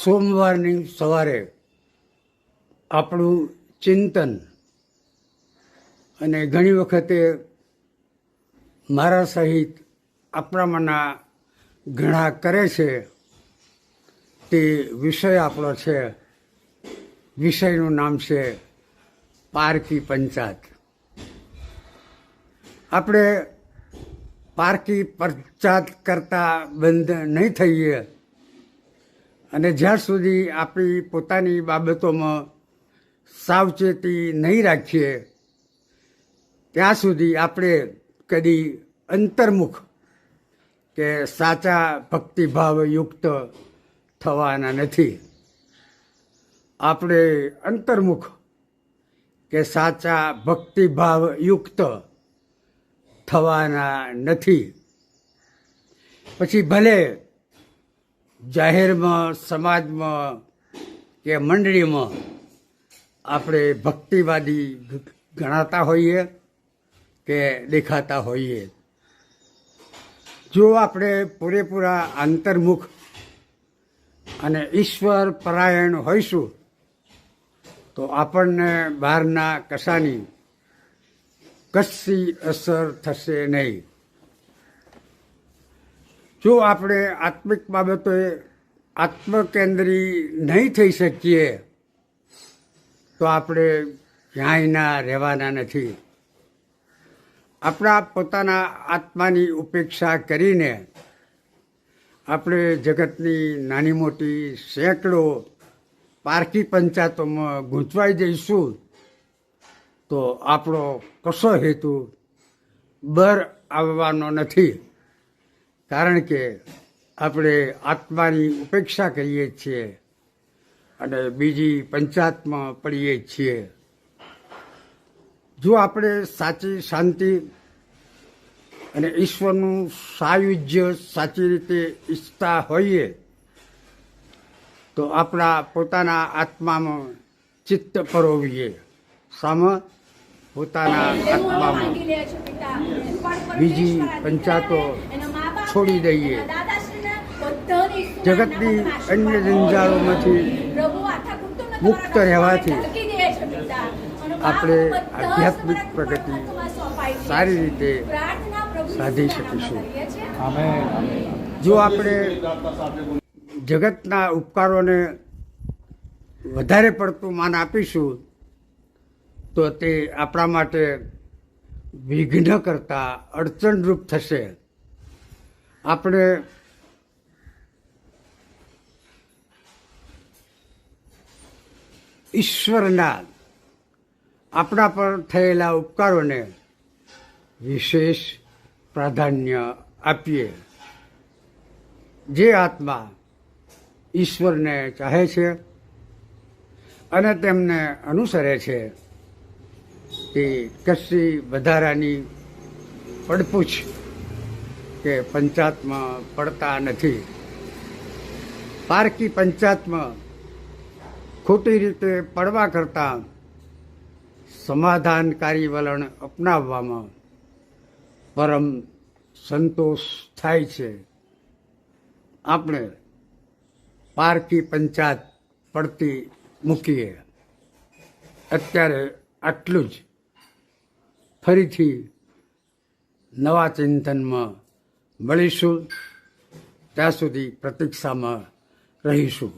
સોમવારની સવારે આપણું ચિંતન, અને ઘણી વખતે મારા સહિત આપણામાંના ઘણા કરે છે તે વિષય આપણો છે. વિષયનું નામ છે પારકી પંચાત. આપણે પારકી પંચાત કરતાં બંધ નહીં થઈએ અને જ્યાં સુધી આપણી પોતાની બાબતોમાં સાવચેતી નહીં રાખીએ ત્યાં સુધી આપણે કદી અંતર્મુખ કે સાચા ભક્તિભાવયુક્ત થવાના નથી. આપણે અંતર્મુખ કે સાચા ભક્તિભાવયુક્ત થવાના નથી. પછી ભલે જાહેરમાં, સમાજમાં કે મંડળીમાં આપણે ભક્તિવાદી ગણાતા હોઈએ કે દેખાતા હોઈએ, જો આપણે પૂરેપૂરા અંતર્મુખ અને ઈશ્વર પરાયણ હોઈશું તો આપણને બહારના કશાની કશી અસર થશે નહીં. જો આપણે આત્મિક બાબતોએ આત્મકેન્દ્રી નહીં થઈ શકીએ તો આપણે ક્યાંયના રહેવાના નથી. આપણા પોતાના આત્માની ઉપેક્ષા કરીને આપણે જગતની નાની મોટી સેંકડો પારકી પંચાયતોમાં ગૂંચવાઈ જઈશું તો આપણો કશો હેતુ બર આવવાનો નથી. કારણ કે આપણે આત્માની ઉપેક્ષા કરીએ છીએ અને બીજી પંચાયતમાં પડીએ છીએ. જો આપણે સાચી શાંતિ અને ઈશ્વરનું સાયુજ્ય સાચી રીતે ઈચ્છતા હોઈએ તો આપણા પોતાના આત્મામાં ચિત્ત પરોવીએ. શામાં? પોતાના આત્મામાં. બીજી પંચાયતો છોડી દઈએ. જગતની અન્ય જંજાળોમાંથી મુક્ત રહેવાથી આપણે આધ્યાત્મિક પ્રગતિ સારી રીતે સાધી શકીશું. જો આપણે જગતના ઉપકારોને વધારે પડતું માન આપીશું તો તે આપણા માટે વિઘ્ન કરતાં અડચણરૂપ થશે. આપણે ઈશ્વરના આપણા પર થયેલા ઉપકારોને વિશેષ પ્રાધાન્ય આપીએ. જે આત્મા ઈશ્વરને ચાહે છે અને તેમને અનુસરે છે તે કશી વધારાની પડપૂછ કે પંચાયતમાં પડતા નથી. પારકી પંચાયતમાં ખોટી રીતે પડવા કરતાં સમાધાનકારી વલણ અપનાવવામાં પરમ સંતોષ થાય છે. આપણે પારકી પંચાયત પડતી મૂકીએ. અત્યારે આટલું જ. ફરીથી નવા ચિંતનમાં મળીશું. ત્યાં સુધી પ્રતીક્ષામાં રહીશું.